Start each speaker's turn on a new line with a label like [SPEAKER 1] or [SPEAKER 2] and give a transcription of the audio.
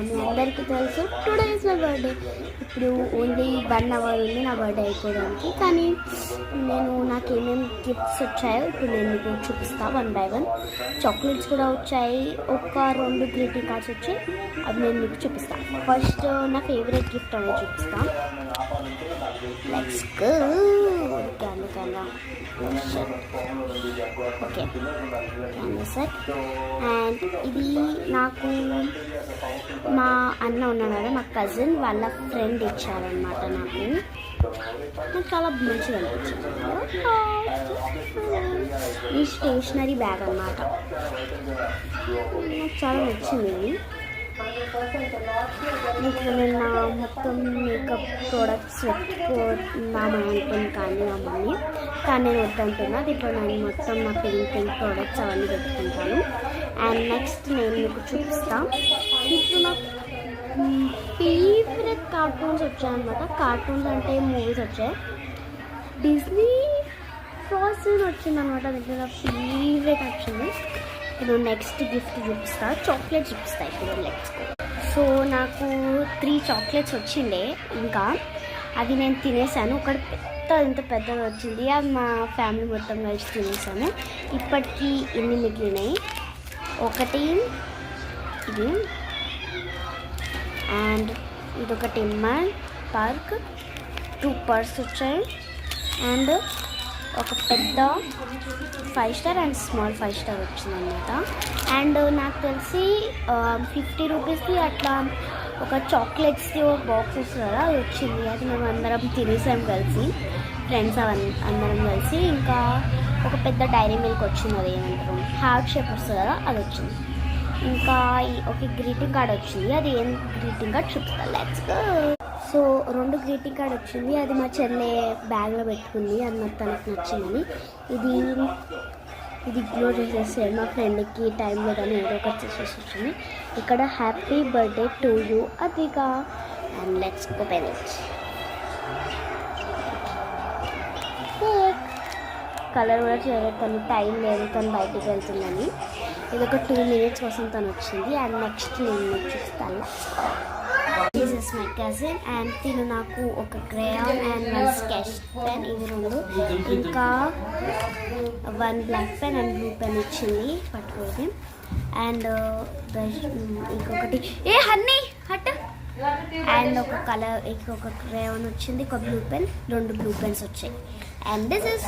[SPEAKER 1] మీ అందరికీ తెలుసు today is my birthday. ఇప్పుడు ఓన్లీ 1 అవర్ ఉంది నా బర్త్డే అయిపోవడానికి. కానీ నాకు ఏమేమి గిఫ్ట్స్ వచ్చాయో ఇప్పుడు నేను మీకు చూపిస్తాను వన్ బై వన్. చాక్లెట్స్ కూడా వచ్చాయి, ఒక 2 గ్రీటింగ్ కార్డ్స్ వచ్చాయి, అవి నేను మీకు చూపిస్తాను. ఫస్ట్ నా ఫేవరెట్ గిఫ్ట్ అనేది చూపిస్తాను. Let's go. Okay, set. And ఇది నాకు మా అన్న ఉన్నాడు కదా, మా కజిన్ వాళ్ళ ఫ్రెండ్ ఇచ్చారనమాట. నాకు చాలా మంచిగా అనిపించింది. ఈ స్టేషనరీ బ్యాగ్ అన్నమాట, నాకు చాలా నచ్చింది ఇది. ఇప్పుడు నేను నా మొత్తం మేకప్ ప్రోడక్ట్స్ పెట్టుకున్నామని అనుకుని కానీ మా మమ్మీ, కానీ నేను వద్దంటున్నా. ఇప్పుడు నేను మొత్తం నా పింక్ ప్రోడక్ట్స్ అవన్నీ పెట్టుకుంటాను. అండ్ నెక్స్ట్ నేను మీకు చూపిస్తాను. ఇప్పుడు నాకు ఫేవరెట్ కార్టూన్స్ వచ్చాయన్నమాట. కార్టూన్స్ అంటే మూవీస్ వచ్చాయి. డిజ్నీ ఫ్రాస్టెడ్ వచ్చిందనమాట, దగ్గర ఫేవరెట్ వచ్చింది. ఇప్పుడు నెక్స్ట్ గిఫ్ట్ చూపిస్తా, చాక్లెట్స్ చూపిస్తా ఇప్పుడు. నెక్స్ట్ సో నాకు 3 చాక్లెట్స్ వచ్చిండే, ఇంకా అవి నేను తినేసాను. ఒకటి ఇంత పెద్దగా వచ్చింది, అది మా ఫ్యామిలీ మొత్తం కలిసి తినేసాను. ఇప్పటికీ ఎన్ని మిగిలినాయి? ఒకటి ఇది, అండ్ ఇదొక టిమ్మర్ పార్క్, 2 పర్స్ వచ్చాయి, అండ్ ఒక పెద్ద 5 స్టార్ అండ్ స్మాల్ 5 స్టార్ వచ్చిందన్నమాట. అండ్ నాకు తెలిసి 50 రూపీస్కి అట్లా ఒక చాక్లెట్స్ది ఒక బాక్స్ వస్తుంది కదా, అది వచ్చింది. అది మేము అందరం తినేసాం కలిసి, ఫ్రెండ్స్ అందరం కలిసి. ఇంకా ఒక పెద్ద డైరీ మిల్క్ వచ్చింది, అది ఏమంటారు హార్ట్ షేప్ వస్తుంది కదా, అది వచ్చింది. ఇంకా ఒక గ్రీటింగ్ కార్డ్ వచ్చింది, అది ఏం గ్రీటింగ్ కార్డ్ చూపిస్తా. Let's go. So 2 greeting card వచ్చింది, అది మా చెల్లె బ్యాగ్లో పెట్టుకుంది, అది నాకు తనకు నచ్చిందని. ఇది గ్లో చేసేసాడు మా ఫ్రెండ్కి టైం లేదని ఏదో ఒకటి చేసేసి వచ్చింది. ఇక్కడ హ్యాపీ బర్త్డే టు యూ అదిగా. And let's open it. Colour కూడా చేయలేదు, తను టైం లేదు, తను బయటికి వెళ్తుందని. ఇది ఒక 2 minutes కోసం తను వచ్చింది. అండ్ నెక్స్ట్ నేను చూస్తాను. This is my cousin. And తిను నాకు ఒక క్రేయాన్ అండ్ 1 స్కెచ్ పెన్, ఇవి 2, ఇంకా 1 black pen and blue pen ఇచ్చింది పట్టుకోది. అండ్ ఇంకొకటి హన్నీ హట్, అండ్ ఒక కలర్ ఇంకొక క్రేయాన్ వచ్చింది, ఒక బ్లూ పెన్, 2 బ్లూ పెన్స్ వచ్చాయి. And this is